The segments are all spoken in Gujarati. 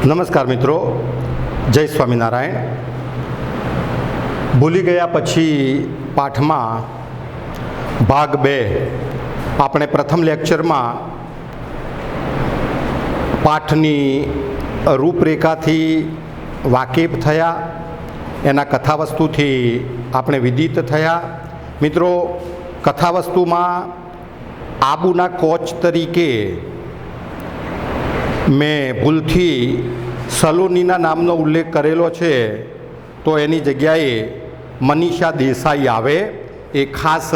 નમસ્કાર મિત્રો, જય સ્વામિનારાયણ. ભૂલી ગયા પછી પાઠમાં ભાગ 2 આપણે પ્રથમ લેક્ચરમાં પાઠની રૂપરેખાથી વાકેફ થયા, એના કથાવસ્તુથી આપણે વિદિત થયા. મિત્રો, કથાવસ્તુમાં આબુના કોચ તરીકે મેં ભૂલથી સલોનીના નામનો ઉલ્લેખ કરેલો છે, તો એની જગ્યાએ મનીષા દેસાઈ આવે એ ખાસ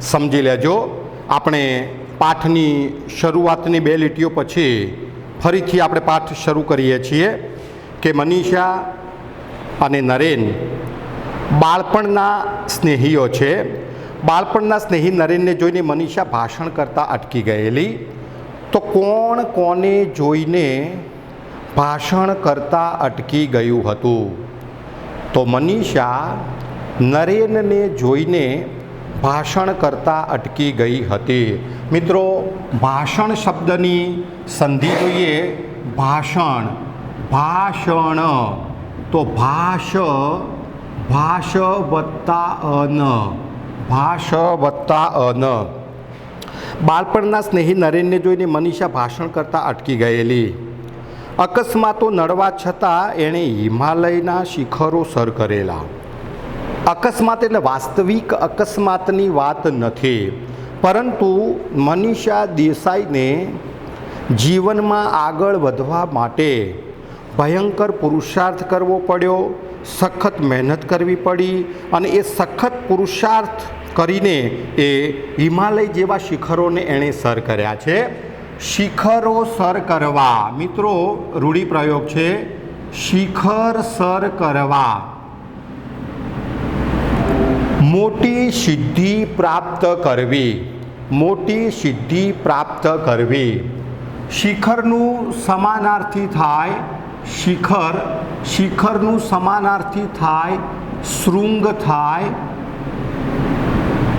સમજી લેજો. આપણે પાઠની શરૂઆતની 2 લીટીઓ પછી ફરીથી આપણે પાઠ શરૂ કરીએ છીએ કે મનીષા અને નરેન બાળપણના સ્નેહીઓ છે. બાળપણના સ્નેહી નરેનને જોઈને મનીષા ભાષણ કરતાં અટકી ગયેલી. તો કોણ કોને જોઈને ભાષણ કરતાં અટકી ગયું હતું? તો મનીષા નરેનને જોઈને ભાષણ કરતાં અટકી ગઈ હતી. મિત્રો, ભાષણ શબ્દની સંધિ જોઈએ. ભાષણ, ભાષણ, તો ભાષ વત્તા અન, ભાષ વત્તા અન. બાળપણના સ્નેહી નરેનને જોઈને મનીષા ભાષણ કરતાં અટકી ગયેલી. અકસ્માતો નડવા છતાં એણે હિમાલયના શિખરો સર કરેલા. અકસ્માત એટલે વાસ્તવિક અકસ્માતની વાત નથી, પરંતુ મનીષા દેસાઈને જીવનમાં આગળ વધવા માટે ભયંકર પુરુષાર્થ કરવો પડ્યો, સખત મહેનત કરવી પડી, અને એ સખત પુરુષાર્થ કરીને એ હિમાલય જેવા શિખરોને એણે સર કર્યા છે. શિખરો સર કરવા, મિત્રો રૂઢિપ્રયોગ છે, શિખર સર કરવા. મોટી સિદ્ધિ પ્રાપ્ત કરવી, મોટી સિદ્ધિ પ્રાપ્ત કરવી. શિખરનું સમાનાર્થી થાય શિખર, શિખરનું સમાનાર્થી થાય શૃંગ થાય,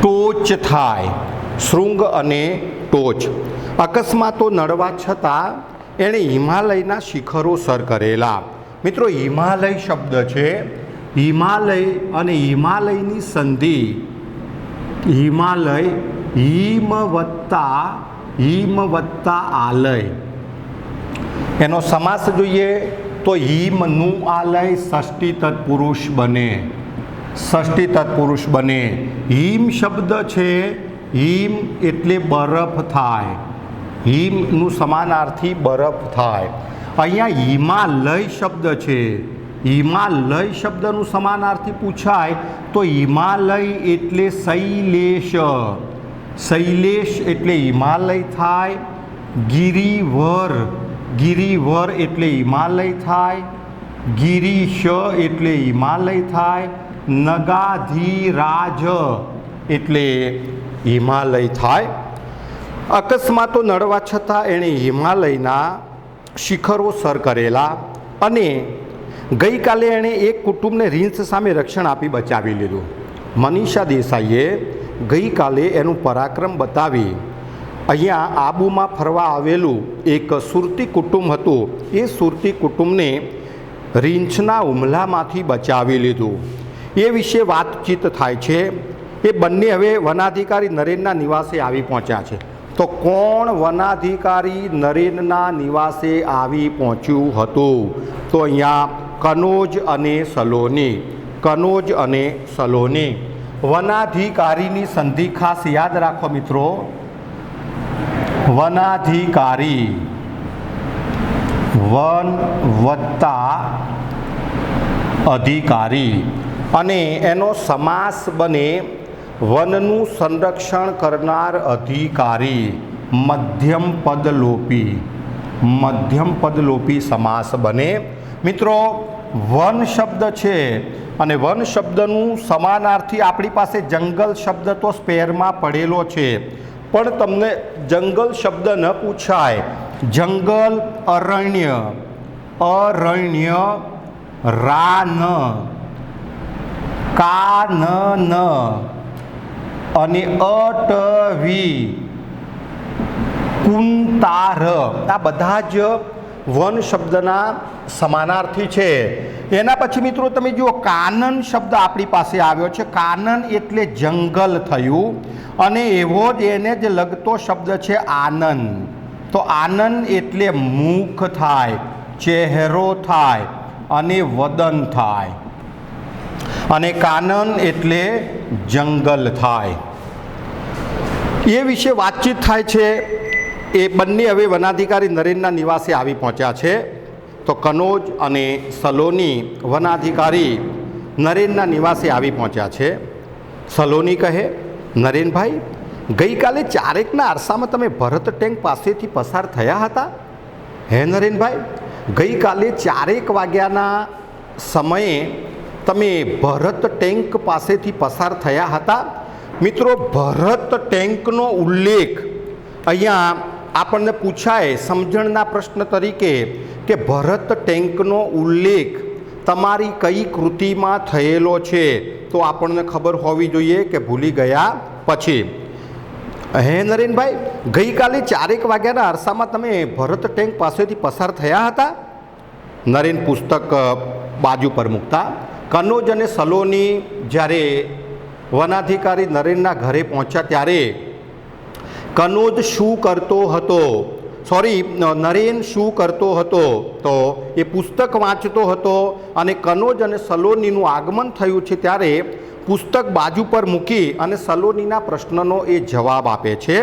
ટોચ થાય. શૃંગ અને ટોચ. અકસ્માતો નડવા છતાં એણે હિમાલયના શિખરો સર કરેલા. મિત્રો, હિમાલય શબ્દ છે, હિમાલય અને હિમાલયની સંધિ હિમાલય, હિમ વત્તા આલય. એનો સમાસ જોઈએ તો હિમનું આલય ષષ્ઠી તત્પુરુષ બને, ષષ્ઠી તત્પુરુષ બને. હિમ શબ્દ છે, હિમ એટલે બરફ થાય, હિમનું સમાનાર્થી બરફ થાય. અહીંયા હિમાલય શબ્દ છે, હિમાલય શબ્દનું સમાનાર્થી પૂછાય તો હિમાલય એટલે શૈલેષ, શૈલેષ એટલે હિમાલય થાય. ગિરિવર, ગિરિવર એટલે હિમાલય થાય. ગિરીશ એટલે હિમાલય થાય. નગાધિરાજ એટલે હિમાલય થાય. અકસ્માતો નડવા છતાં એણે હિમાલયના શિખરો સર કરેલા. અને ગઈકાલે એણે એક કુટુંબને રીંછ સામે રક્ષણ આપી બચાવી લીધું. મનીષા દેસાઈએ ગઈકાલે એનું પરાક્રમ બતાવી અહીંયા આબુમાં ફરવા આવેલું એક સુરતી કુટુંબ હતું, એ સુરતી કુટુંબને રીંછના હુમલામાંથી બચાવી લીધું. એ વિશે વાતચીત થાય છે. એ બંને હવે વનાધિકારી નરેનના નિવાસે આવી પહોંચ્યા છે. તો કોણ વનાધિકારી નરેનના નિવાસે આવી પહોંચ્યું હતું? તો અહીંયા કનોજ અને સલોની, કનોજ અને સલોની. વનાધિકારીની સંધિ ખાસ યાદ રાખો મિત્રો. વનાધિકારી, વન વત્તા અધિકારી, અને એનો સમાસ બને વનનું સંરક્ષણ કરનાર અધિકારી. મધ્યમ પદલોપી, મધ્યમ પદલોપી સમાસ બને. મિત્રો, વન શબ્દ છે, અને વન શબ્દનું સમાનાર્થી આપણી પાસે જંગલ શબ્દ તો સ્પેરમાં પડેલો છે, પણ તમને જંગલ શબ્દ ન પૂછાય. જંગલ, અરણ્ય, અરણ્ય, રાન, કાનન અને અટવી, કુંતાર. આ બધા જ વન શબ્દના સમાનાર્થી છે। એના પછી મિત્રો તમે જુઓ કાનન શબ્દ આપણી પાસે આવ્યો છે। કાનન એટલે જંગલ થયું અને એવો જ એને જ લગતો શબ્દ છે આનંદ। તો આનંદ એટલે મુખ થાય, ચહેરો થાય અને વદન થાય, અને કાનન એટલે જંગલ થાય। એ વિશે વાતચીત થાય છે। એ બંને હવે વનાધિકારી નરેનના નિવાસે આવી પહોંચ્યા છે। તો કનોજ અને સલોની વનાધિકારી નરેનના નિવાસે આવી પહોંચ્યા છે। સલોની કહે, નરેનભાઈ, ગઈકાલે ચારેકના આરસામાં તમે ભરત ટેંક પાસેથી પસાર થયા હતા? હે નરેનભાઈ, ગઈકાલે 4 વાગ્યાના સમયે તમે ભરત ટેંક પાસેથી પસાર થયા હતા? મિત્રો, ભરત ટેંકનો ઉલ્લેખ અહીંયા આપણને પૂછાય સમજણના પ્રશ્ન તરીકે કે ભરત ટેંકનો ઉલ્લેખ તમારી કઈ કૃતિમાં થયેલો છે? તો આપણને ખબર હોવી જોઈએ કે ભૂલી ગયા પછી। હે નરેનભાઈ, ગઈકાલે 4 વાગ્યાના અરસામાં તમે ભરત ટેંક પાસેથી પસાર થયા હતા? નરેન પુસ્તક બાજુ પર મૂકતા કનોજ અને સલોની જ્યારે વનાધિકારી નરેનના ઘરે પહોંચ્યા ત્યારે કનોજ શું કરતો હતો, નરેન શું કરતો હતો? તો એ પુસ્તક વાંચતો હતો અને કનોજ અને સલોનીનું આગમન થયું છે ત્યારે પુસ્તક બાજુ પર મૂકી અને સલોનીના પ્રશ્નનો એ જવાબ આપે છે।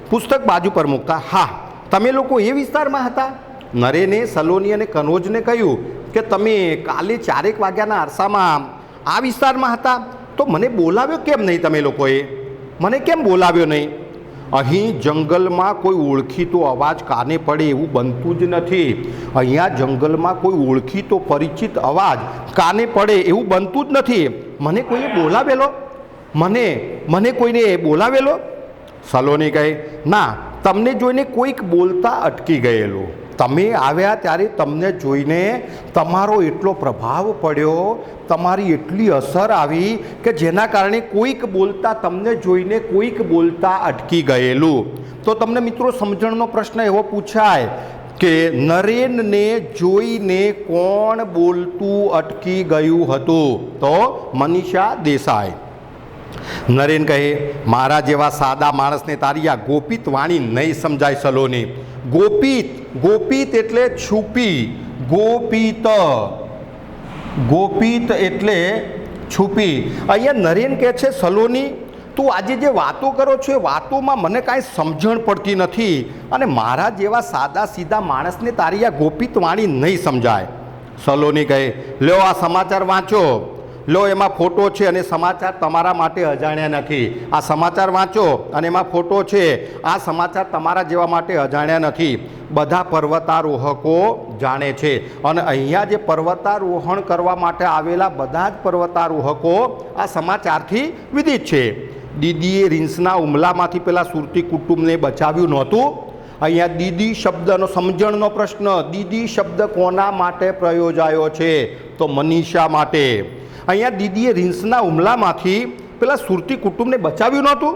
પુસ્તક બાજુ પર મૂકતા, હા, તમે લોકો એ વિસ્તારમાં હતા? નરેને સલોની અને કનોજને કહ્યું કે તમે કાલે 4 વાગ્યાના આરસામાં આ વિસ્તારમાં હતા? તો મને બોલાવ્યો કેમ નહીં? તમે લોકોએ મને કેમ બોલાવ્યો નહીં? અહીં જંગલમાં કોઈ ઓળખીતો અવાજ કાને પડે એવું બનતું જ નથી। અહીંયા જંગલમાં કોઈ ઓળખીતો પરિચિત અવાજ કાને પડે એવું બનતું જ નથી। મને કોઈએ બોલાવેલો? મને કોઈને બોલાવેલો? સલોની કહે, ના, તમને જોઈને કોઈક બોલતા અટકી ગયેલું। તમે આવ્યા ત્યારે તમને જોઈને તમારો એટલો પ્રભાવ પડ્યો, તમારી એટલી અસર આવી કે જેના કારણે કોઈક બોલતા તમને જોઈને કોઈક બોલતા અટકી ગયેલું। તો તમને મિત્રો સમજણનો પ્રશ્ન એવો પૂછાય કે નરેનને જોઈને કોણ બોલતું અટકી ગયું હતું? તો મનીષા દેસાઈ। નરેન કહે, મારા જેવા સાદા માણસને તારી આ ગોપિત વાણી નહીં સમજાય સલોની। ગોપિત એટલે છુપી, ગોપિત એટલે છુપી। અહીંયા નરેન કહે છે, સલોની, તું આજે જે વાતો કરો છો એ વાતોમાં મને કાંઈ સમજણ પડતી નથી અને મારા જેવા સાદા સીધા માણસને તારી આ ગોપિત વાણી નહીં સમજાય। સલોની કહે, લ્યો આ સમાચાર વાંચો, લો એમાં ફોટો છે અને સમાચાર તમારા માટે અજાણ્યા નથી। આ સમાચાર વાંચો અને એમાં ફોટો છે, આ સમાચાર તમારા જેવા માટે અજાણ્યા નથી। બધા પર્વતારોહકો જાણે છે અને અહીંયા જે પર્વતારોહણ કરવા માટે આવેલા બધા જ પર્વતારોહકો આ સમાચારથી વિદિત છે। દીદીએ રીંછના હુમલામાંથી પેલા સુરતી કુટુંબને બચાવ્યું નહોતું? અહીંયા દીદી શબ્દનો સમજણનો પ્રશ્ન, દીદી શબ્દ કોના માટે પ્રયોજાયો છે? તો મનીષા માટે। અહીંયા દીદીએ રીંછના હુમલામાંથી પેલા સુરતી કુટુંબને બચાવ્યું નહોતું?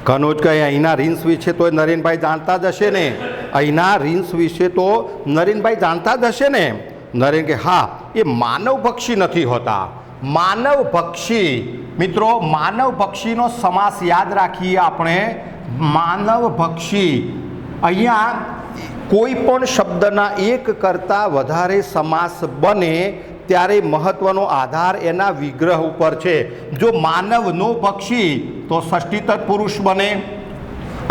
કનોજ કહે, અહીંના રીંછ વિશે તો નરેનભાઈ જાણતા જ હશે ને? અહીંના રીંછ વિશે તો નરેનભાઈ જાણતા જ હશે ને? નરેન કે, હા, એ માનવભક્ષી નથી હોતા। માનવભક્ષી, મિત્રો, માનવભક્ષીનો સમાસ યાદ રાખીએ આપણે। માનવભક્ષી, અહીંયા કોઈ પણ શબ્દના એક કરતાં વધારે સમાસ બને ત્યારે મહત્વનો આધાર એના વિગ્રહ ઉપર છે। જો માનવનો પક્ષી તો ષષ્ઠી તત્પુરુષ બને,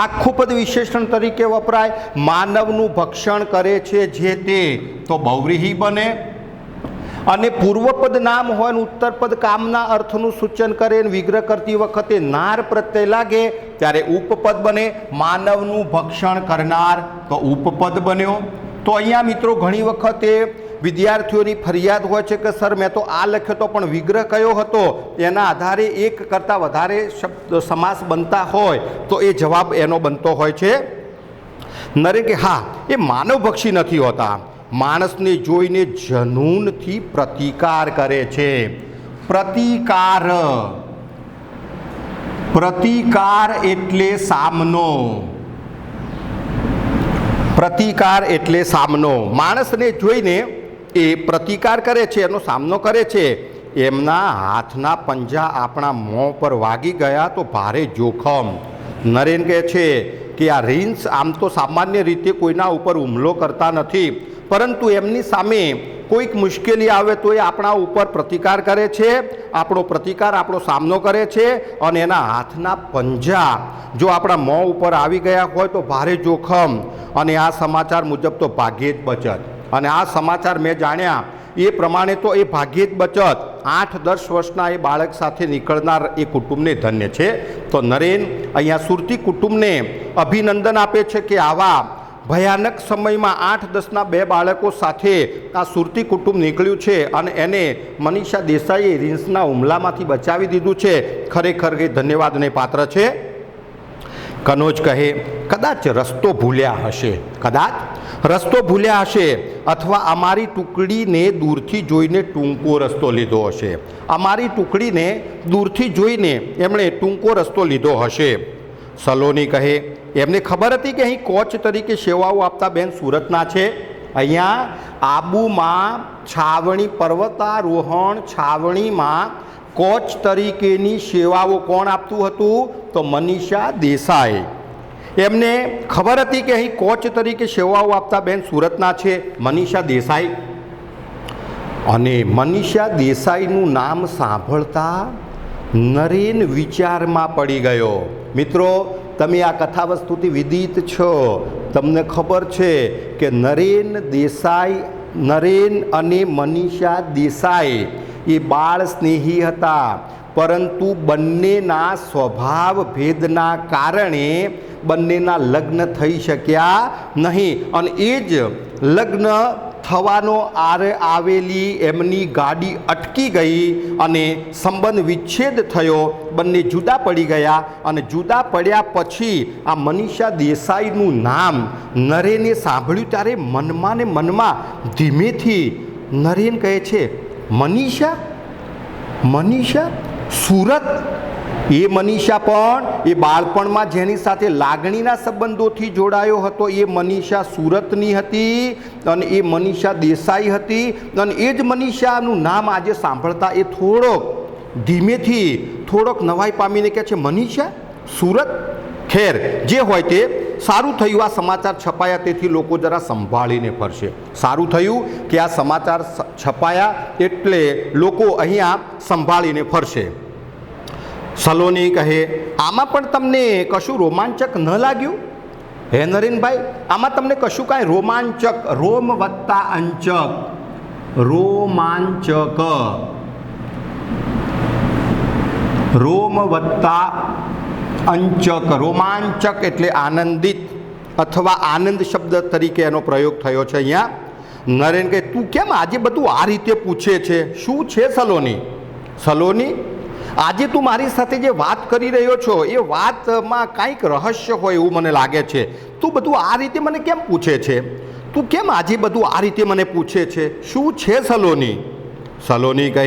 આખું પદ વિશેષણ તરીકે વપરાય। માનવનું ભક્ષણ કરે છે જે તે તો બહુવ્રીહી બને, અને પૂર્વપદ નામ હોય અને ઉત્તરપદ કામના અર્થનું સૂચન કરે, વિગ્રહ કરતી વખતે નાર પ્રત્યય લાગે ત્યારે ઉપપદ બને। માનવનું ભક્ષણ કરનાર તો ઉપપદ બન્યો। તો અહીંયા મિત્રો ઘણી વખતે વિદ્યાર્થીઓની ફરિયાદ હોય છે કે સર મેં તો આ લખ્યો હતો પણ વિગ્રહ કયો હતો? એના આધારે એક કરતાં વધારે શબ્દ સમાસ બનતા હોય તો એ જવાબ એનો બનતો હોય છે। નરેન કે, હા, એ માનવભક્ષી નથી હોતા। માણસને જોઈને જનૂનથી પ્રતિકાર કરે છે। પ્રતિકાર એટલે સામનો। પ્રતિકાર એટલે સામનો. માણસને જોઈને એ પ્રતિકાર કરે છે, એનો સામનો કરે છે. એમના હાથના પંજા આપણા મોં પર વાગી ગયા તો ભારે જોખમ. નરેન કહે છે કે આ રીંછ આમ તો સામાન્ય રીતે કોઈના ઉપર હુમલો કરતા નથી, પરંતુ એમની સામે કોઈક મુશ્કેલી આવે તો એ આપણા ઉપર પ્રતિકાર કરે છે, આપણો સામનો કરે છે. અને એના હાથના પંજા જો આપણા મોં ઉપર આવી ગયા હોય તો ભારે જોખમ. અને આ સમાચાર મુજબ તો ભાગ્યે જ બચત. અને આ સમાચાર મેં જાણ્યા એ પ્રમાણે તો એ ભાગ્યે જ બચત 8-10 વર્ષના એ બાળક સાથે નીકળનાર એ કુટુંબને ધન્ય છે. તો નરેન અહીંયા સુરતી કુટુંબને અભિનંદન આપે છે કે આવા ભયાનક સમયમાં 8-10ના 2 બાળકો સાથે આ સુરતી કુટુંબ નીકળ્યું છે અને એને મનીષા દેસાઈએ રીંછના હુમલામાંથી બચાવી દીધું છે. ખરેખર એ ધન્યવાદને પાત્ર છે. કનોજ કહે કદાચ રસ્તો ભૂલ્યા હશે અથવા અમારી ટુકડીને દૂરથી જોઈને ટૂંકો રસ્તો લીધો હશે. અમારી ટુકડીને દૂરથી જોઈને એમણે ટૂંકો રસ્તો લીધો હશે. સલોની કહે એમને ખબર હતી કે અહીં કોચ તરીકે સેવાઓ આપતા બેન સુરતના છે. અહીંયા આબુમાં છાવણી પર્વતારોહણ છાવણીમાં કોચ તરીકેની સેવાઓ કોણ આપતું હતું? તો મનીષા દેસાઈ. એમને ખબર હતી કે અહીં કોચ તરીકે સેવાઓ આપતા બેન સુરતના છે, મનીષા દેસાઈ. અને મનીષા દેસાઈનું નામ સાંભળતા નરેન વિચારમાં પડી ગયો. મિત્રો, તમે આ કથા વસ્તુથી વિદિત છો, તમને ખબર છે કે નરેન અને મનીષા દેસાઈ એ બાળ સ્નેહી હતા, પરંતુ બંનેના સ્વભાવ ભેદના કારણે બંનેના લગ્ન થઈ શક્યા નહીં. અને એ જ લગ્ન થવાનો આવેલી એમની ગાડી અટકી ગઈ અને સંબંધ વિચ્છેદ થયો. બંને જુદા પડી ગયા અને જુદા પડ્યા પછી આ મનીષા દેસાઈનું નામ નરેને સાંભળ્યું ત્યારે મનમાં ને મનમાં ધીમેથી નરેન કહે છે મનીષા સુરત. એ મનીષા પણ એ બાળપણમાં જેની સાથે લાગણીના સંબંધોથી જોડાયો હતો એ મનીષા સુરતની હતી અને એ મનીષા દેસાઈ હતી. અને એ જ મનીષાનું નામ આજે સાંભળતા એ થોડોક નવાઈ પામીને કહે છે મનીષા સુરત. ખેર, જે હોય તે સારું થયું આ સમાચાર છપાયા, તેથી લોકો જરા સંભાળીને ફરશે. સારું થયું કે આ સમાચાર છપાયા એટલે લોકો અહીંયા સંભાળીને ફરશે. સલોની કહે આમાં પણ તમને કશું રોમાંચક ન લાગ્યું? હે નરેનભાઈ, આમાં તમને કશું કાંઈ રોમાંચક, રોમ વત્તા અંચક, રોમ વત્તા અંચક, રોમાંચક એટલે આનંદિત અથવા આનંદ શબ્દ તરીકે એનો પ્રયોગ થયો છે અહીંયા. નરેન કહે તું કેમ આજે બધું આ રીતે પૂછે છે? શું છે સલોની? આજે તું મારી સાથે જે વાત કરી રહ્યો છો એ વાતમાં કાંઈક રહસ્ય હોય એવું મને લાગે છે. તું બધું આ રીતે મને કેમ પૂછે છે? તું કેમ આજે બધું આ રીતે મને પૂછે છે? શું છે સલોની? સલોની કહે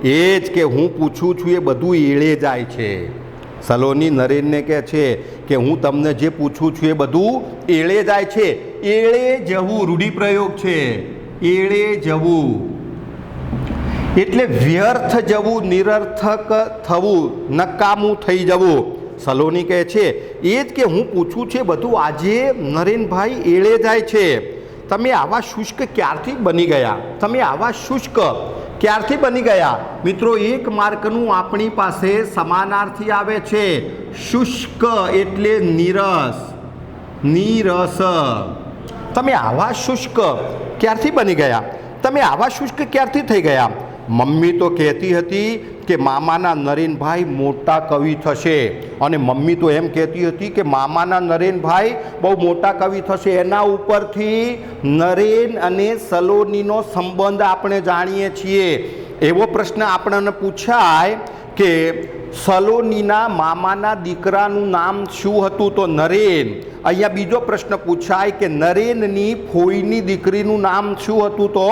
એ જ કે હું પૂછું છું એ બધું એળે જાય છે. સલોની નરેનને કહે છે કે હું તમને જે પૂછું છું એ બધું એળે જાય છે. એળે જવું રૂઢિપ્રયોગ છે. એળે જવું એટલે વ્યર્થ જવું, નિરર્થક થવું, નકામું થઈ જવું. સલોની કહે છે એ જ કે હું પૂછું છું બધું આજે નરેનભાઈ એળે જાય છે. તમે આવા શુષ્ક ક્યારથી બની ગયા? મિત્રો, 1 માર્કનું આપણી પાસે સમાનાર્થી આવે છે. શુષ્ક એટલે નીરસ. તમે આવા શુષ્ક ક્યારથી બની ગયા? તમે આવા શુષ્ક ક્યારથી થઈ ગયા? મમ્મી તો કહેતી હતી કે મામાના નરેનભાઈ મોટા કવિ થશે, અને મમ્મી તો એમ કહેતી હતી કે મામાના નરેનભાઈ બહુ મોટા કવિ થશે. એના ઉપરથી નરેન અને સલોનીનો સંબંધ આપણે જાણીએ છીએ. એવો પ્રશ્ન આપણને પૂછાય કે સલોનીના મામાના દીકરાનું નામ શું હતું? તો નરેન. અહીંયા બીજો પ્રશ્ન પૂછાય કે નરેનની ફોઈની દીકરીનું નામ શું હતું? તો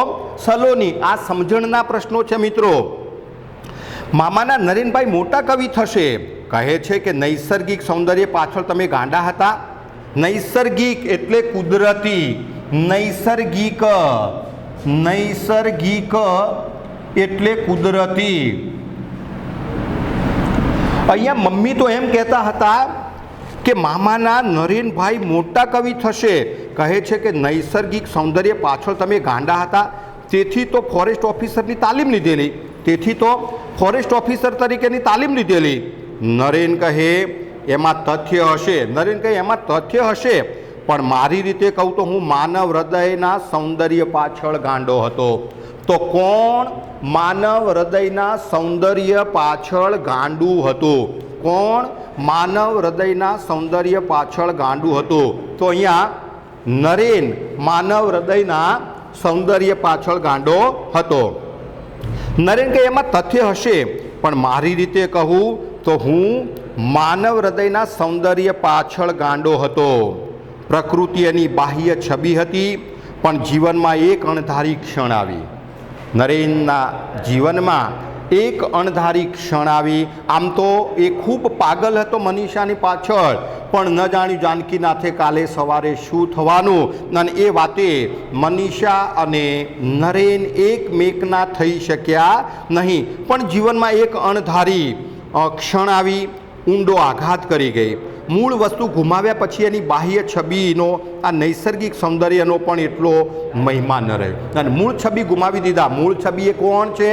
સલોની. આ સમજણના પ્રશ્નો છે મિત્રો. મામાના નરેનભાઈ મોટા કવિ થશે. કહે છે કે નૈસર્ગિક સૌંદર્ય પાછળ તમે ગાંડા હતા. નૈસર્ગિક એટલે કુદરતી, નૈસર્ગિક, નૈસર્ગિક એટલે કુદરતી. અહીંયા મમ્મી તો એમ કહેતા હતા કે મામાના નરેનભાઈ મોટા કવિ થશે. કહે છે કે નૈસર્ગિક સૌંદર્ય પાછળ તમે ગાંડા હતા, તેથી તો ફોરેસ્ટ ઓફિસરની તાલીમ લીધેલી, તેથી તો ફોરેસ્ટ ઓફિસર તરીકેની તાલીમ લીધેલી. નરેન કહે એમાં તથ્ય હશે, નરેન કહે એમાં તથ્ય હશે, પણ મારી રીતે કહું તો હું માનવ હૃદયના સૌંદર્ય પાછળ ગાંડો હતો. તો કોણ માનવ હૃદયના સૌંદર્ય પાછળ ગાંડું હતું? કોણ માનવ હૃદયના સૌંદર્ય પાછળ ગાંડું હતું? તો અહીંયા નરેન માનવ હૃદયના સૌંદર્ય પાછળ ગાંડો હતો. નરેન કહે એમાં તથ્ય હશે, પણ મારી રીતે કહું તો હું માનવ હૃદયના સૌંદર્ય પાછળ ગાંડો હતો. પ્રકૃતિ એની બાહ્ય છબી હતી, પણ જીવનમાં એક અણધારી ક્ષણ આવી. નરેનના જીવનમાં એક અણધારી ક્ષણ આવી. આમ તો એ ખૂબ પાગલ હતો મનીષાની પાછળ, પણ ન જાણ્યું જાનકીનાથે કાલે સવારે શું થવાનું. અને એ વાતે મનીષા અને નરેન એકમેકના થઈ શક્યા નહીં. પણ જીવનમાં એક અણધારી ક્ષણ આવી, ઊંડો આઘાત કરી ગઈ. મૂળ વસ્તુ ગુમાવ્યા પછી એની બાહ્ય છબીનો, આ નૈસર્ગિક સૌંદર્યનો પણ એટલો મહિમા ન રહ્યો. અને મૂળ છબી ગુમાવી દીધા. મૂળ છબી એ કોણ છે?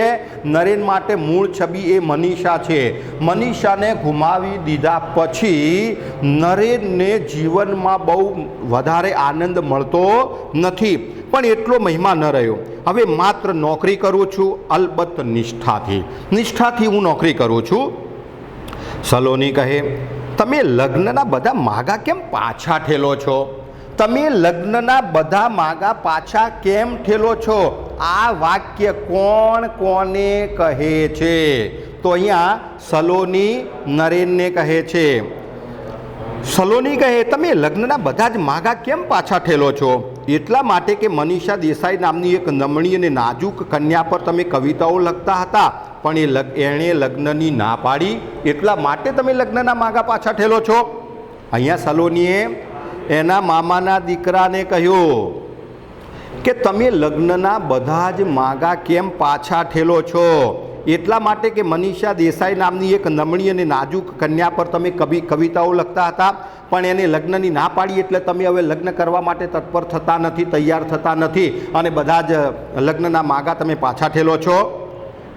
નરેન માટે મૂળ છબી એ મનીષા છે. મનીષાને ગુમાવી દીધા પછી નરેનને જીવનમાં બહુ વધારે આનંદ મળતો નથી, પણ એટલો મહિમા ન રહ્યો. હવે માત્ર નોકરી કરું છું, અલબત્ત નિષ્ઠાથી, નિષ્ઠાથી હું નોકરી કરું છું. સલોની કહે તમે લગ્નના બધા માગા કેમ પાછા ઠેલો છો? તમે લગ્નના બધા માગા પાછા કેમ ઠેલો છો? આ વાક્ય કોણ કોને કહે છે? તો અહીંયા સલોની નરેનને કહે છે. સલોની કહે તમે લગ્નના બધા જ માગા કેમ પાછા ઠેલો છો? એટલા માટે કે મનીષા દેસાઈ નામની એક નમણી અને નાજુક કન્યા પર તમે કવિતાઓ લખતા હતા, પણ એણે લગ્નની ના પાડી, એટલા માટે તમે લગ્નના માગા પાછા ઠેલો છો. અહીંયા સલોનીએ એના મામાના દીકરાને કહ્યું કે તમે લગ્નના બધા જ માગા કેમ પાછા ઠેલો છો? એટલા માટે કે મનીષા દેસાઈ નામની એક નમણી અને નાજુક કન્યા પર તમે કવિતાઓ લખતા હતા, પણ એને લગ્નની ના પાડી, એટલે તમે હવે લગ્ન કરવા માટે તત્પર થતા નથી, તૈયાર થતા નથી, અને બધા જ લગ્નના માગા તમે પાછા ઠેલો છો.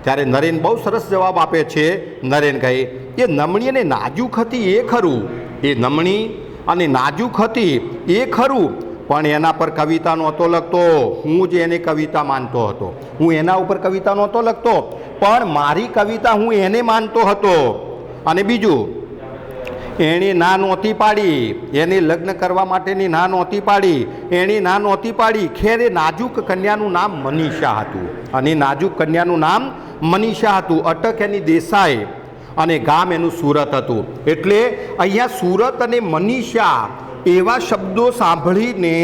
ત્યારે નરેન બહુ સરસ જવાબ આપે છે. નરેન કહે એ નમણી અને નાજુક હતી એ ખરું, એ નમણી અને નાજુક હતી એ ખરું, પણ એના પર કવિતા નહોતો લખતો. હું જ એને કવિતા માનતો હતો, હું એના ઉપર કવિતા નહોતો લખતો, પણ મારી કવિતા હું એને માનતો હતો. અને બીજું, એણે ના નહોતી પાડી, એને લગ્ન કરવા માટેની ના નહોતી પાડી, એણે ના નહોતી પાડી. ખેર એ નાજુક કન્યાનું નામ મનીષા હતું, અને નાજુક કન્યાનું નામ મનીષા હતું. અટક એની દેસાઈ અને ગામ એનું સુરત હતું. એટલે અહીંયા સુરત અને મનીષા એવા શબ્દો સાંભળીને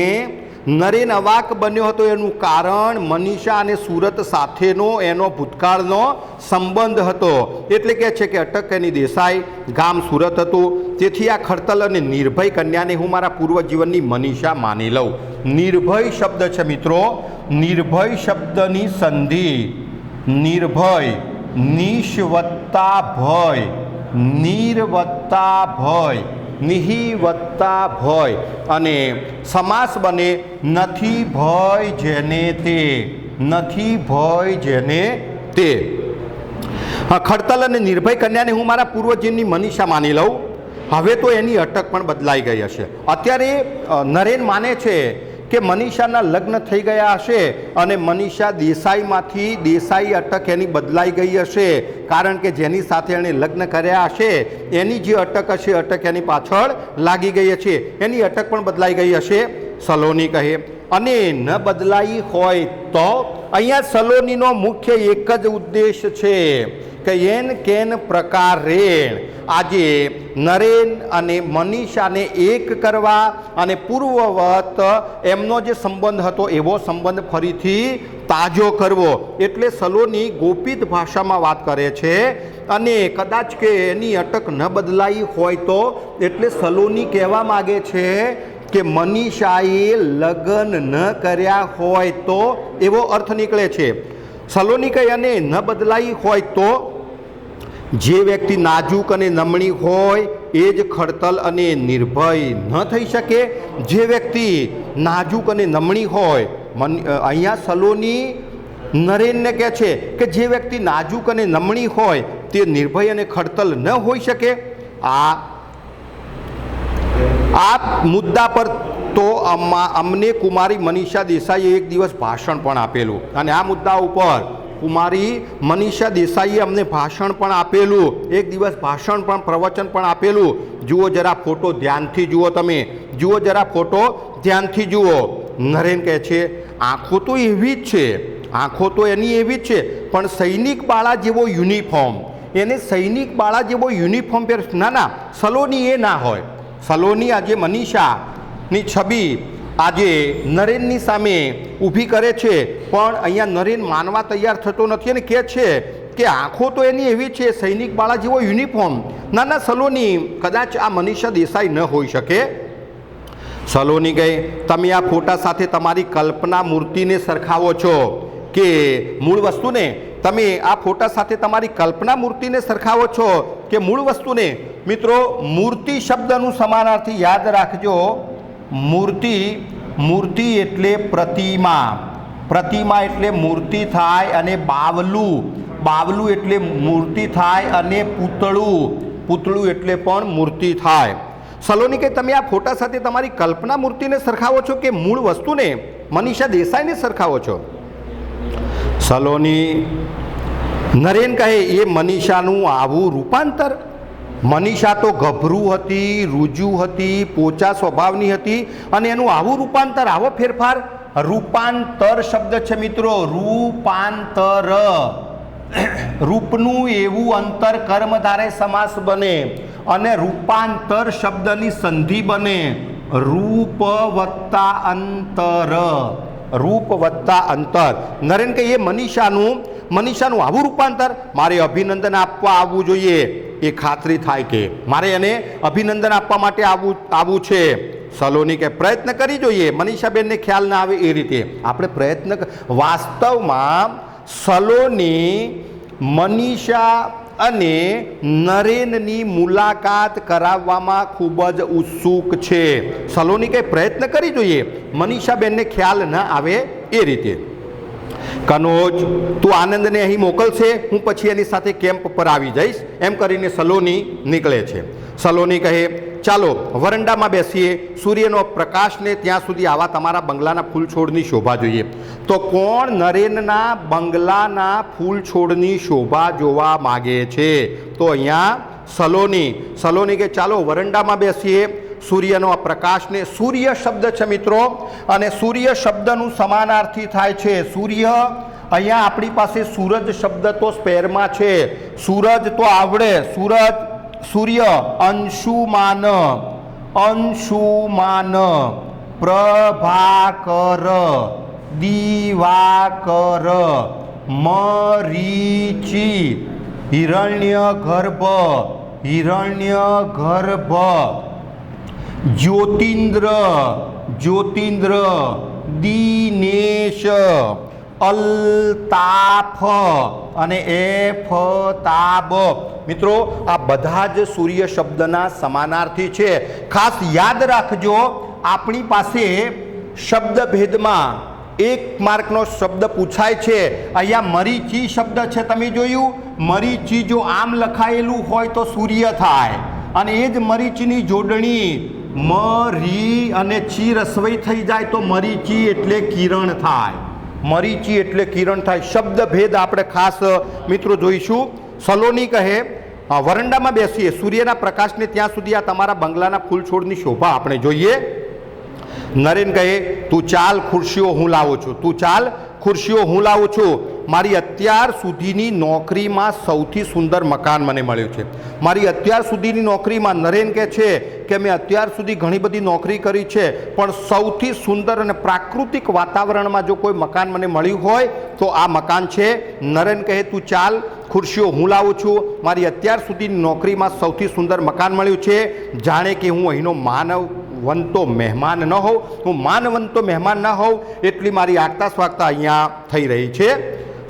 નરેન અવાક બન્યો હતો. એનું કારણ મનીષા અને સુરત સાથેનો એનો ભૂતકાળનો સંબંધ હતો. એટલે કહે છે કે અટક એની દેસાઈ, ગામ સુરત હતું, તેથી આ ખડતલ અને નિર્ભય કન્યાને હું મારા પૂર્વજીવનની મનીષા માની લઉં. નિર્ભય શબ્દ છે મિત્રો, નિર્ભય શબ્દની સંધિ નિર્ભય, નિશ વત્તા ભય, નીર વત્તા ભય, નિહિ વત્તા ભય, અને સમાસ બને નથી ભય જેને તે, નથી ભય જેને તે. ખડતલ અને નિર્ભય કન્યાને હું મારા પૂર્વજીવનની મનીષા માની લઉં. હવે તો એની અટક પણ બદલાઈ ગઈ હશે. અત્યારે નરેન માને છે કે મનીષાના લગ્ન થઈ ગયા હશે, અને મનીષા દેસાઈમાંથી દેસાઈ અટક એની બદલાઈ ગઈ હશે, કારણ કે જેની સાથે એણે લગ્ન કર્યા હશે એની જે અટક હશે, અટક એની પાછળ લાગી ગઈ હશે, એની અટક પણ બદલાઈ ગઈ હશે. સલોની કહે અને ન બદલાઈ હોય તો? અહીંયા સલોનીનો મુખ્ય એક જ ઉદ્દેશ છે કે એન કેન પ્રકારેણ આજે નરેન અને મનીષાને એક કરવા અને પૂર્વવત એમનો જે સંબંધ હતો એવો સંબંધ ફરીથી તાજો કરવો, એટલે સલોની ગોપિત ભાષામાં વાત કરે છે અને કદાચ કે એની અટક ન બદલાઈ હોય તો એટલે સલોની કહેવા માગે છે કે મનીષાએ લગ્ન ન કર્યા હોય તો એવો અર્થ નીકળે છે. સલોની કહે અને ન બદલાઈ હોય તો જે વ્યક્તિ નાજુક અને નમણી હોય એ જ ખડતલ અને નિર્ભય ન થઈ શકે. જે વ્યક્તિ નાજુક અને નમણી હોય, અહીંયા સલોની નરેનને કહે છે કે જે વ્યક્તિ નાજુક અને નમણી હોય તે નિર્ભય અને ખડતલ ન હોઈ શકે. આ મુદ્દા પર તો અમને કુમારી મનીષા દેસાઈએ એક દિવસ ભાષણ પણ આપેલું અને આ મુદ્દા ઉપર કુમારી મનીષા દેસાઈએ અમને ભાષણ પણ આપેલું, એક દિવસ ભાષણ પણ પ્રવચન પણ આપેલું. જુઓ જરા ફોટો ધ્યાનથી જુઓ, તમે જુઓ જરા ફોટો ધ્યાનથી જુઓ. નરેન કહે છે આંખો તો એવી જ છે, આંખો તો એની એવી જ છે, પણ સૈનિક બાળા જેવો યુનિફોર્મ, એને સૈનિક બાળા જેવો યુનિફોર્મ પહેર. ના, સલોની એ ના હોય. સલોની આજે મનીષાની છબી આજે નરેનની સામે ઊભી કરે છે, પણ અહીંયા નરેન માનવા તૈયાર થતો નથી અને કહે છે કે આંખો તો એની એવી છે, સૈનિક બાળા જેવો યુનિફોર્મ. ના, સલોની કદાચ આ મનીષા દેસાઈ ન હોઈ શકે. સલોની ગઈ તમે આ ફોટા સાથે તમારી કલ્પના મૂર્તિને સરખાવો છો કે મૂળ વસ્તુને? તમે આ ફોટા સાથે તમારી કલ્પના મૂર્તિને સરખાવો છો કે મૂળ વસ્તુને? મિત્રો, મૂર્તિ શબ્દનું સમાનાર્થી યાદ રાખજો. મૂર્તિ એટલે પ્રતિમા, પ્રતિમા એટલે મૂર્તિ થાય, અને બાવલું એટલે મૂર્તિ થાય, અને પૂતળું એટલે પણ મૂર્તિ થાય. સલોની કે તમે આ ફોટા સાથે તમારી કલ્પના મૂર્તિને સરખાવો છો કે મૂળ વસ્તુને, મનીષા દેસાઈને સરખાવો છો? સલોની નરેન કહે એ મનીષાનું આવું રૂપાંતર. મનીષા તો ગભરું હતી, રૂજુ હતી, પોચા સ્વભાવની હતી, અને એનું આવું રૂપાંતર, આવો ફેરફાર. રૂપાંતર શબ્દ છે મિત્રો, રૂપાંતર. રૂપનું એવું અંતર કર્મધારય સમાસ બને અને રૂપાંતર શબ્દની સંધિ બને રૂપ વત્તા અંતર. રૂપ વત્તા અંતર. નરેન કે એ મનીષાનું આવું રૂપાંતર મારે અભિનંદન આપવા આવવું જોઈએ. એ ખાતરી થાય કે મારે એને અભિનંદન આપવા માટે આવવું છે. સલોની કે પ્રયત્ન કરી જોઈએ, મનીષાબેનને ખ્યાલ ના આવે એ રીતે આપણે પ્રયત્ન. વાસ્તવમાં સલોની મનીષા અને નરેનની મુલાકાત કરાવવામાં ખૂબ જ ઉત્સુક છે. સલોની કંઈ પ્રયત્ન કરી જોઈએ, મનીષાબેનને ખ્યાલ ન આવે એ રીતે. કનોજ તું આનંદને અહીં મોકલશે, હું પછી એની સાથે કેમ્પ પર આવી જઈશ, એમ કરીને સલોની નીકળે છે. સલોની કહે ચાલો વરંડામાં બેસીએ, સૂર્યનો પ્રકાશને ત્યાં સુધી આવા તમારા બંગલાના ફૂલ છોડની શોભા જોઈએ. તો કોણ નરેનના બંગલાના ફૂલ છોડની શોભા જોવા માગે છે? તો અહીંયા સલોની કે ચાલો વરંડામાં બેસીએ, સૂર્યનો પ્રકાશને. સૂર્ય શબ્દ છે મિત્રો, અને સૂર્ય શબ્દનું સમાનાર્થી થાય છે સૂર્ય. અહીંયા આપણી પાસે સૂરજ શબ્દ તો સ્પેરમાં છે, સૂરજ તો આવડે, સૂર્ય અંશુમાન પ્રભાકર દિવાકર મરીચી હિરણ્યગર્ભ જ્યોતિન્દ્ર દિનેશ અલ્તાફ અને એફતાબ. મિત્રો, આ બધા જ સૂર્ય શબ્દના સમાનાર્થી છે. ખાસ યાદ રાખજો, આપણી પાસે શબ્દભેદમાં 1 માર્કનો શબ્દ પૂછાય છે. અહીંયા મરીચી શબ્દ છે, તમે જોયું? મરીચી જો આમ લખાયેલું હોય તો સૂર્ય થાય, અને એ જ મરીચીની જોડણી મરી અને ચી રસવઈ થઈ જાય તો મરીચી એટલે કિરણ થાય. મરીચી એટલે કિરણ થાય. શબ્દ ભેદ આપણે ખાસ મિત્રો જોઈશું. સલોની કહે વરંડામાં બેસીએ, સૂર્યના પ્રકાશને ત્યાં સુધી આ તમારા બંગલાના ફૂલ છોડની શોભા આપણે જોઈએ. નરેન કહે તું ચાલ ખુરશીઓ હું લાવું છું, તું ચાલ ખુરશીઓ હું લાવું છું. મારી અત્યાર સુધીની નોકરીમાં સૌથી સુંદર મકાન મને મળ્યું છે. મારી અત્યાર સુધીની નોકરીમાં નરેન કહે છે કે મેં અત્યાર સુધી ઘણી બધી નોકરી કરી છે, પણ સૌથી સુંદર અને પ્રાકૃતિક વાતાવરણમાં જો કોઈ મકાન મને મળ્યું હોય તો આ મકાન છે. નરેન કહે તું ચાલ ખુરશીઓ હું લાવું છું, મારી અત્યાર સુધીની નોકરીમાં સૌથી સુંદર મકાન મળ્યું છે. જાણે કે હું અહીંનો માનવવંતો મહેમાન ન હોઉં, હું માનવંતો મહેમાન ન હોઉં એટલી મારી આગતા સ્વાગતા અહીંયા થઈ રહી છે.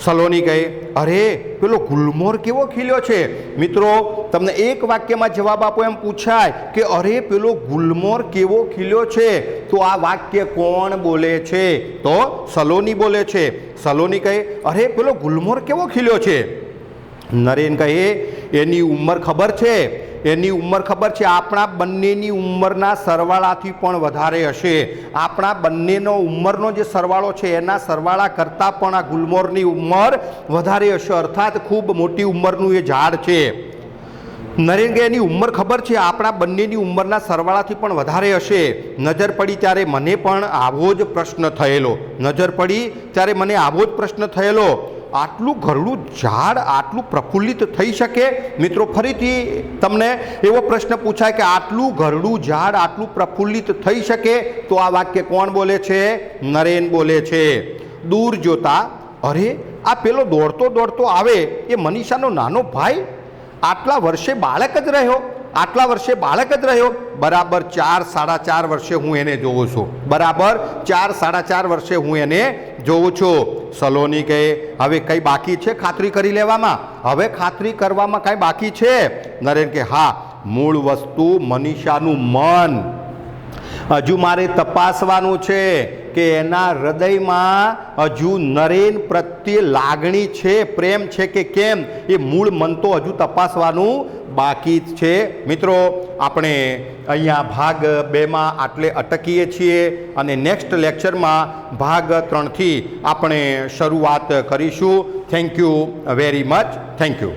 સલોની કહે અરે પેલો ગુલમોર કેવો ખીલ્યો છે. મિત્રો તમને એક વાક્યમાં જવાબ આપો એમ પૂછાય કે અરે પેલો ગુલમોર કેવો ખીલ્યો છે, તો આ વાક્ય કોણ બોલે છે? તો સલોની બોલે છે. સલોની કહે અરે પેલો ગુલમોર કેવો ખીલ્યો છે. નરેન કહે એની ઉંમર ખબર છે, એની ઉંમર ખબર છે, આપણા બંનેની ઉંમરના સરવાળાથી પણ વધારે હશે. આપણા બંનેનો ઉંમરનો જે સરવાળો છે એના સરવાળા કરતાં પણ આ ગુલમોરની ઉંમર વધારે હશે, અર્થાત ખૂબ મોટી ઉંમરનું એ ઝાડ છે. નરેન કે એની ઉંમર ખબર છે, આપણા બંનેની ઉંમરના સરવાળાથી પણ વધારે હશે. નજર પડી ત્યારે મને પણ આવો જ પ્રશ્ન થયેલો, નજર પડી ત્યારે મને આવો જ પ્રશ્ન થયેલો. આટલું ઘરડું ઝાડ આટલું પ્રફુલ્લિત થઈ શકે? મિત્રો ફરીથી તમને એવો પ્રશ્ન પૂછાય કે આટલું ઘરડું ઝાડ આટલું પ્રફુલ્લિત થઈ શકે? તો આ વાક્ય કોણ બોલે છે? નરેન બોલે છે. દૂર જોતા અરે આ પેલો દોડતો દોડતો આવે એ મનીષાનો નાનો ભાઈ, આટલા વર્ષે બાળક જ રહ્યો, આટલા વર્ષે બાળક જ રહ્યો. બરાબર 4-4.5 વર્ષે હું એને જોઉં છું, બરાબર 4-4.5 વર્ષે હું એને જોઉં છું. સલોની કહે હવે કંઈ બાકી છે ખાતરી કરી લેવામાં? હવે ખાતરી કરવામાં કાંઈ બાકી છે? નરેન કે હા, મૂળ વસ્તુ મનીષાનું મન હજુ મારે તપાસવાનું છે કે એના હૃદયમાં હજુ નરેન પ્રત્યે લાગણી છે, પ્રેમ છે કે કેમ, એ મૂળ મન તો હજુ તપાસવાનું બાકી જ છે. મિત્રો આપણે અહીંયા ભાગ 2માં આટલે અટકીએ છીએ અને નેક્સ્ટ લેક્ચરમાં ભાગ 3થી આપણે શરૂઆત કરીશું. Thank you very much. Thank you.